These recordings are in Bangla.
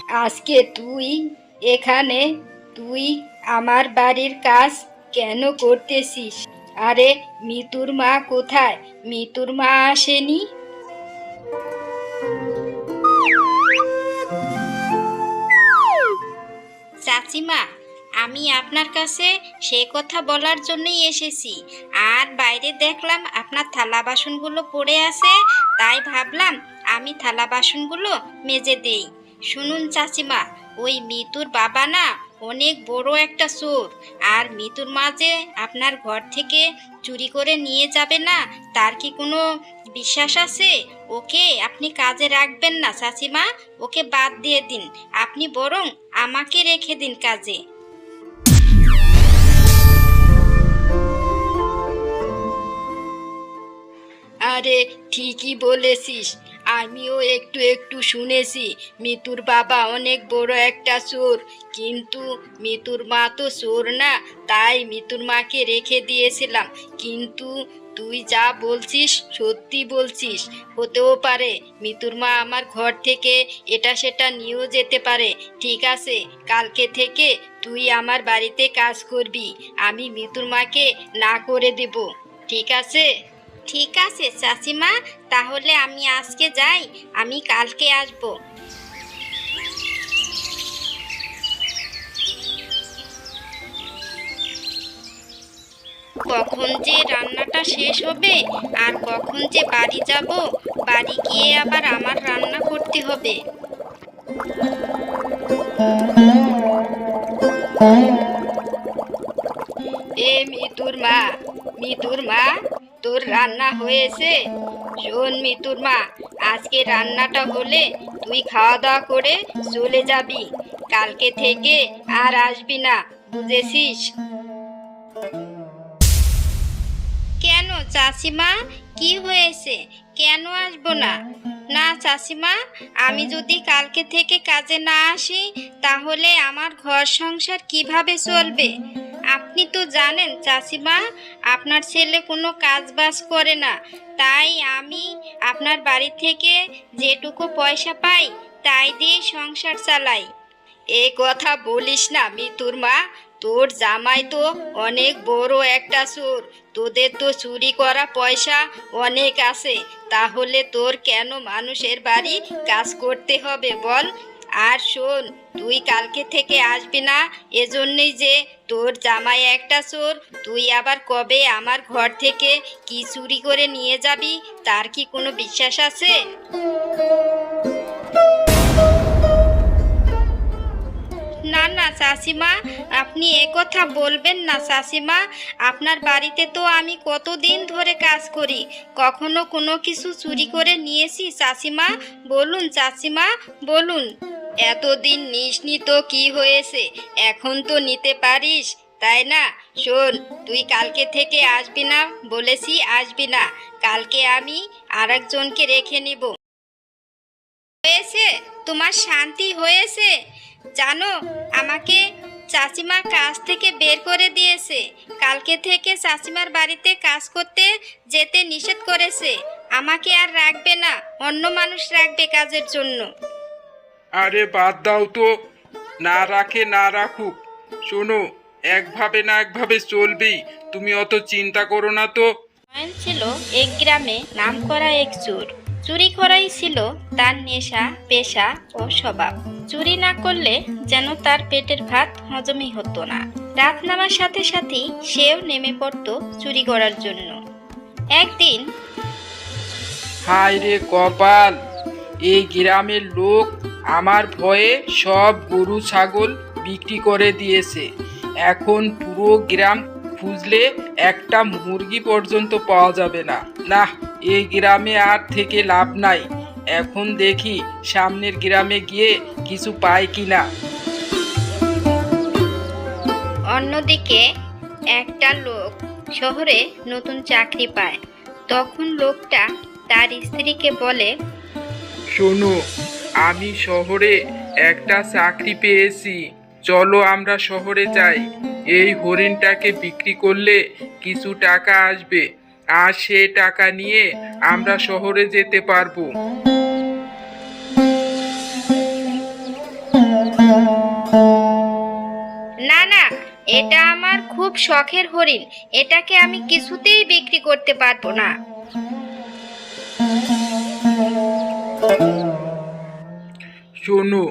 আজকে তুই এখানে, তুই আমার বাড়ির কাজ কেন করতেছিস? আরে মিতুর মা কোথায়? মিতুর মা আসেনি? চাচিমা, আমি আপনার কাছে সে কথা বলার জন্যই এসেছি। আর বাইরে দেখলাম আপনার থালা বাসনগুলো পড়ে আছে, তাই ভাবলাম আমি থালা বাসনগুলো মেজে দেই। শুনুন চাচিমা, ওই মিতুর বাবা না অনেক বড় একটা চোর। আর মিতুর মা যে আপনার ঘর থেকে চুরি করে নিয়ে যাবে না, তার কি কোনো বিশ্বাস আছে? ওকে আপনি কাজে রাখবেন না চাচিমা, ওকে বাদ দিয়ে দিন। আপনি বরং আমাকে রেখে দিন কাজে। আরে ঠিকই বলেছিস, আমিও একটু একটু শুনেছি মিতুর বাবা অনেক বড় একটা চোর। কিন্তু মিতুর মা তো চোর না, তাই মিতুর মাকে রেখে দিয়েছিলাম। কিন্তু তুই যা বলছিস সত্যি বলছিস, হতেও পারে মিতুর মা আমার ঘর থেকে এটা সেটা নিয়েও যেতে পারে। ঠিক আছে, কালকে থেকে তুই আমার বাড়িতে কাজ করবি, আমি মিতুর মাকে না করে দেব। ঠিক আছে? ঠিক আছে চাচিমা, তাহলে আমি আজকে যাই, আমি কালকে আসব। কখন যে রান্নাটা শেষ হবে আর কখন যে বাড়ি যাব, বাড়ি গিয়ে আবার আমার রান্না করতে হবে। এ মিতুর মা, মিতুর মা, তোর রান্না হয়েছে? শোন মিতুর মা, আজকে রান্নাটা হলে তুই খাওয়া দাওয়া করে চলে যাবি, কালকে থেকে আর আসবি না, বুঝেছিস? কেন চাচিমা, কি হয়েছে? কেন আসবো না? না চাচিমা, আমি যদি কালকে থেকে কাজে না আসি তাহলে আমার ঘর সংসার কিভাবে চলবে? আপনি তো জানেন চাচিমা, আপনার ছেলে কোনো কাজ বাজ করে না, তাই আমি আপনার বাড়ি থেকে যেটুকু পয়সা পাই তাই দিয়ে সংসার চালাই। এ কথা বলিস না মিতুর মা, তোর জামাই তো অনেক বড় একটা চোর, তোদের তো চুরি করা পয়সা অনেক আছে, তাহলে তোর কেন মানুষের বাড়ি কাজ করতে হবে বল? আর শোন, তুই কালকে থেকে আসবি না এজন্যই যে তোর জামাই একটা চোর, তুই আবার কবে আমার ঘর থেকে কি চুরি করে নিয়ে যাবি তার কি কোনো বিশ্বাস আছে? না না চাচিমা, আপনি এ কথা বলবেন না চাচিমা। আপনার বাড়িতে তো আমি কতদিন ধরে কাজ করি, কখনো কোনো কিছু চুরি করে নিয়েছি চাচিমা? বলুন চাচিমা, বলুন। এতদিন নিসনি তো কি হয়েছে, এখন তো নিতে পারিস, তাই না? শোন, তুই কালকে থেকে আসবি না, বলেছি আসবি না, কালকে আমি আরেকজনকে রেখে নিব। হয়েছে? তোমার শান্তি হয়েছে? জানো, আমাকে চাচিমা কাজ থেকে বের করে দিয়েছে। কালকে থেকে চাচিমার বাড়িতে কাজ করতে যেতে নিষেধ করেছে। আমাকে আর রাখবে না, অন্য মানুষ রাখবে কাজের জন্য। আরে বাদ দাও তো, না রাখে না রাখুক, শোনো, একভাবে না একভাবে চলবেই, তুমি অত চিন্তা করো না তো। নয়ন ছিল এক গ্রামে নামকরা এক চোর। চুরি করাই ছিল তার নেশা, পেশা ও স্বভাব। চুরি না করলে যেন তার পেটের ভাত হজমই হতো না। রাত নামার সাথে সাথেই সেও নেমে পড়তো চুরি করার জন্য। একদিন হায় রে কপাল, এই গ্রামের লোক আমার ভয়ে সব গরু ছাগল বিক্রি করে দিয়েছে। এখন পুরো গ্রাম খুঁজলে একটা মুরগি পর্যন্ত পাওয়া যাবে না। না, এই গ্রামে আর থেকে লাভ নাই, এখন দেখি সামনের গ্রামে গিয়ে কিছু পাই কিনা। অন্যদিকে একটা লোক শহরে নতুন চাকরি পায়। তখন লোকটা তার স্ত্রীকে বলে, শোনো, আমি শহরে একটা চাকরি পেয়েছি, চলো আমরা শহরে যাই। এই হরিণটাকে বিক্রি করলে কিছু টাকা আসবে, আর সে টাকা নিয়ে আমরা শহরে যেতে পারবো। এটা আমার খুব শখের হরিণ, এটাকে আমি কিছুতেই বিক্রি করতে পারবো না। শোনো,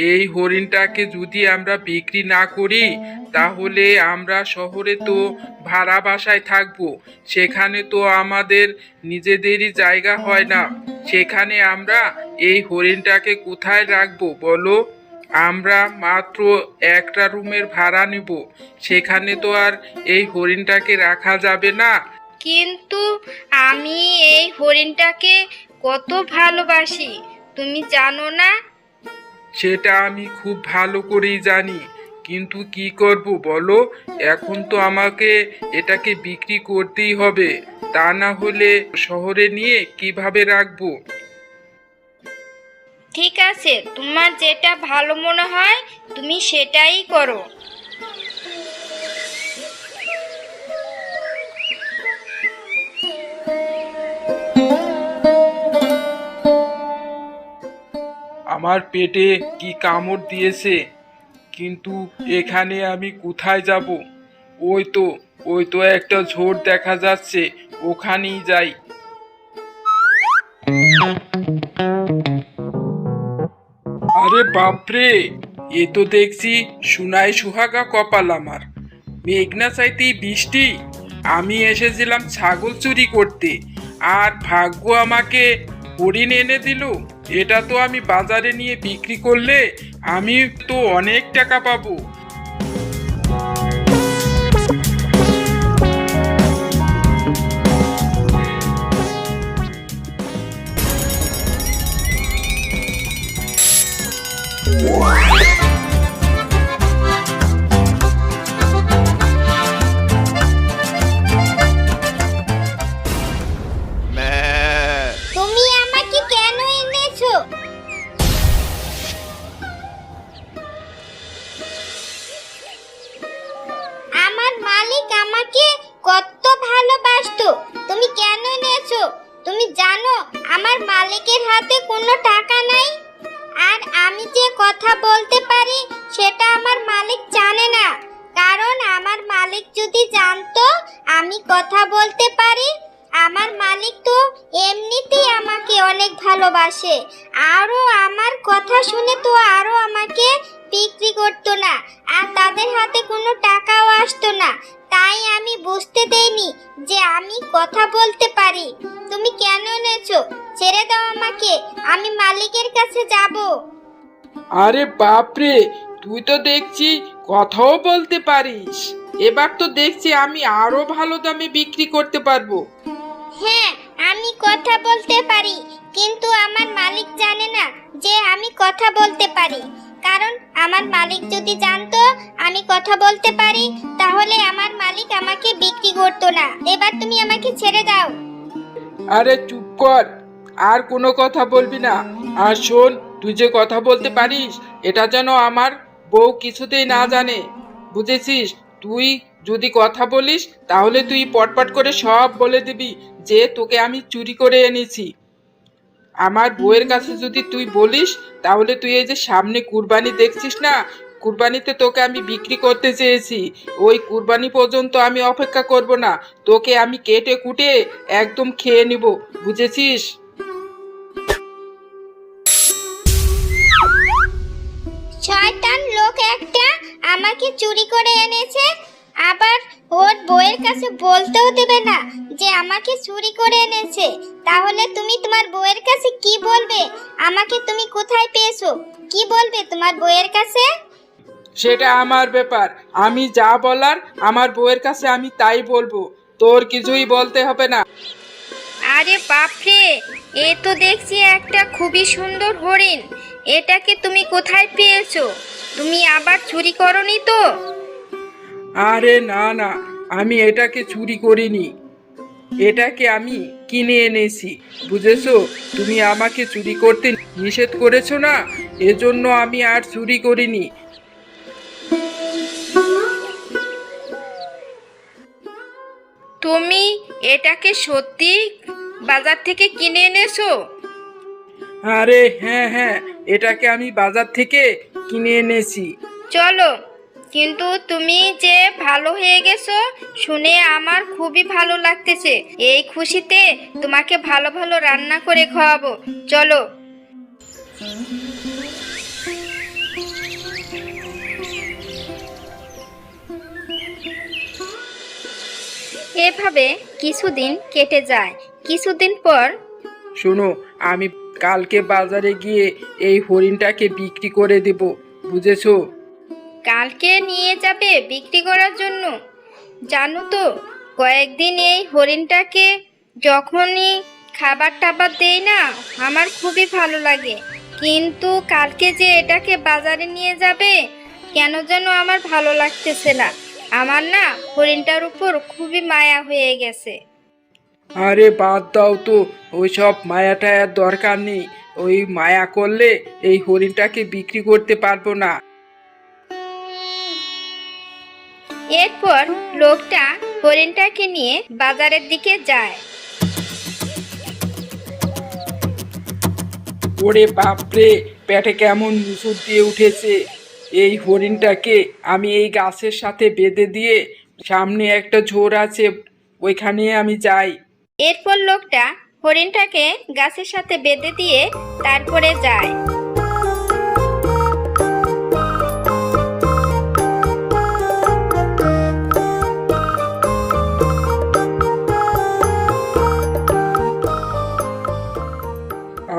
এই হরিণটাকে যদি আমরা বিক্রি না করি তাহলে আমরা শহরে তো ভাড়া বাসায় থাকবো, সেখানে তো আমাদের নিজেদেরই জায়গা হয় না। সেখানে আমরা এই হরিণটাকে কোথায় রাখবো বলো? আমরা মাত্র একটা রুমের ভাড়া নেব, সেখানে তো আর এই হরিণটাকে রাখা যাবে না। কিন্তু আমি এই হরিণটাকে কত ভালোবাসি, তুমি জানো না? সেটা আমি খুব ভালো করেই জানি, কিন্তু কি করব বলো? এখন তো আমাকে এটাকে বিক্রি করতেই হবে, তা না হলে শহরে নিয়ে কিভাবে রাখবো? ঠিক আছে, তোমার যেটা ভালো মনে হয় তুমি সেটাই করো। আমার পেটে কি কামড় দিয়েছে, কিন্তু এখানে আমি কোথায় যাব? ওই তো একটা ঝোড় দেখা যাচ্ছে, ওখানেই যাই। আরে বাপরে, এ তো দেখছি সোনায় সুহাগা কপাল আমার। মেঘনা চাইতেই বৃষ্টি। আমি এসেছিলাম ছাগল চুরি করতে, আর ভাগ্য আমাকে হরিণ এনে দিল। এটা তো আমি বাজারে নিয়ে বিক্রি করলে আমি তো অনেক টাকা পাবো। তুমি আমাকে কেন এনেছো? আমার মালিক আমাকে কত ভালোবাসতো, তুমি কেন এনেছো? তুমি জানো আমার মালিকের হাতে কোনো টাকা নাই, আর আমি যে কথা বলতে পারি সেটা আমার মালিক জানে না। কারণ আমার মালিক যদি জানতো আমি কথা বলতে পারি, আমার মালিক তো এমনিতেই আমাকে অনেক ভালোবাসে, আরও আমার কথা শুনে তো আরও আমাকে বিক্রি করতো না, আর তাদের হাতে কোনো টাকাও আসতো না। তাই আমি বুঝতে দেইনি যে আমি কথা বলতে পারি। তুমি কেন এনেছো? ছেড়ে দাও আমাকে, আমি মালিকের কাছে যাব। আরে বাপরে, তুই তো দেখছি কথাও বলতে পারিস। এবার তো দেখছি আমি আরো ভালো দামে বিক্রি করতে পারবো। হ্যাঁ, আমি কথা বলতে পারি, কিন্তু আমার মালিক জানে না যে আমি কথা বলতে পারি। কারণ আমার মালিক যদি জানতো আমি কথা বলতে পারি তাহলে আমার মালিক আমাকে বিক্রি করতো না। এবার তুমি আমাকে ছেড়ে দাও। আরে চুপ কর, আর কোনো কথা বলবি না। আর শোন, তুই যে কথা বলতে পারিস এটা যেন আমার বউ কিছুতেই না জানে, বুঝেছিস? তুই যদি কথা বলিস তাহলে তুই পটপট করে সব বলে দিবি যে তোকে আমি চুরি করে এনেছি। আমার বউয়ের কাছে যদি তুই বলিস তাহলে তুই এই যে সামনে কুরবানি দেখছিস না, কুরবানিতে তোকে আমি বিক্রি করতে চেয়েছি। ওই কুরবানি পর্যন্ত আমি অপেক্ষা করব না, তোকে আমি কেটে কুটে একদম খেয়ে নিব, বুঝেছিস? শয়তান লোক একটা আমাকে চুরি করে এনেছে, আবার ওর বউয়ের কাছে বলতেও দেবে না যে আমাকে চুরি করে এনেছে। তাহলে তুমি তোমার বউয়ের কাছে কি বলবে? আমাকে তুমি কোথায় পেয়েছো? কি বলবে তোমার বউয়ের কাছে? সেটা আমার ব্যাপার, আমি যা বলার আমার বউয়ের কাছে আমি তাই বলবো, তোর কিছুই বলতে হবে না। আরে বাপরে, এ তো দেখছি একটা খুবই সুন্দর হরিণ। এটাকে তুমি কোথায় পেয়েছো? তুমি আবার চুরি করনি তো? আরে না না, আমি এটাকে চুরি করিনি, এটাকে আমি কিনে এনেছি, বুঝেছো? তুমি আমাকে চুরি করতে নিষেধ করেছো না, এজন্য আমি আর চুরি করিনি। তুমি এটাকে সত্যি বাজার থেকে কিনে এনেছো? আরে হ্যাঁ হ্যাঁ, এটাকে আমি বাজার থেকে কিনে এনেছি। চলো কিন্তু তুমি যে ভালো হয়ে গেছো শুনে আমার খুবই ভালো লাগতেছে। এই খুশিতে তোমাকে ভালো ভালো রান্না করে খাওয়াবো, চলো। এভাবে কিছুদিন কেটে যায়। কিছুদিন পর শোনো, আমি কালকে বাজারে গিয়ে এই হরিণটাকে বিক্রি করে দেব, বুঝেছো? কালকে নিয়ে যাবে বিক্রি করার জন্য? জানো তো, কয়েকদিন এই হরিণটাকে যখনই খাবার টাবার দেই না, আমার খুবই ভালো লাগে। কিন্তু কালকে যে এটাকে বাজারে নিয়ে যাবে, কেন যেন আমার ভালো লাগতেছে না। আমার না হরিণটার উপর খুবই মায়া হয়ে গেছে। আরে বাদ দাও তো, ওইসব মায়া টায়ার দরকার নেই। ওই মায়া করলে এই হরিণটাকে বিক্রি করতে পারবো না। এরপর লোকটা হরিণটাকে নিয়ে বাজারের দিকে যায়। ওরে বাপরে, পেটে কেমন মুসুর দিয়ে উঠেছে। এই হরিণটাকে আমি এই গাছের সাথে বেঁধে দিয়ে সামনে একটা ঝোড় আছে, ওইখানে আমি যাই। এরপর লোকটা হরিণটাকে গাছের সাথে বেঁধে দিয়ে তারপরে যায়।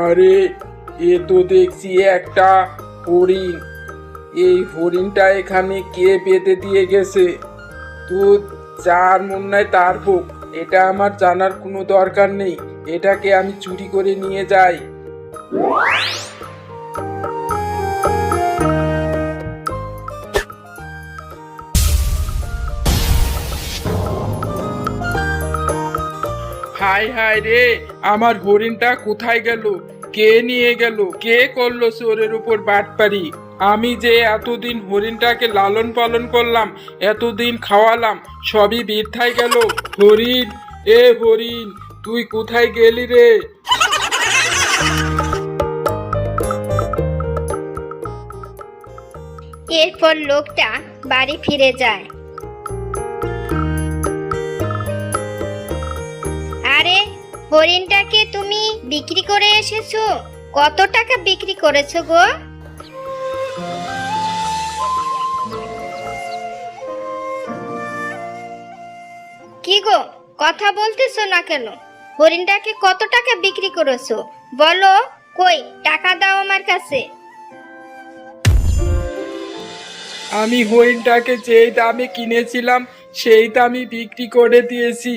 আরে, এ তো দেখছি একটা হরিণ। এই হরিণটা এখানে কে বেঁধে দিয়ে গেছে? তো যার মন নাই তার হোক, এটা আমার জানার কোনো দরকার নেই। এটাকে আমি চুরি করে নিয়ে যাই। হায় হায় রে, আমার হরিণটা কোথায় গেল? কে নিয়ে গেল? কে করলো চোরের উপর বাটপারি? আমি যে এতদিন হরিণটাকে লালন পালন করলাম, এতদিন খাওয়ালাম, সবই বৃথায় গেল। হরিণ, এ হরিণ, তুই কোথায় গেলি রে? এরপর লোকটা বাড়ি ফিরে যায়। আরে, হরিণটাকে তুমি বিক্রি করে এসেছো? কত টাকা বিক্রি করেছো গো? কি গো, কথা বলতেছো না কেন? হরিণটাকে কত টাকা বিক্রি করেছো বলো? কই, টাকা দাও আমার কাছে। আমি হরিণটাকে যেই দামে কিনেছিলাম সেই দামই বিক্রি করে দিয়েছি।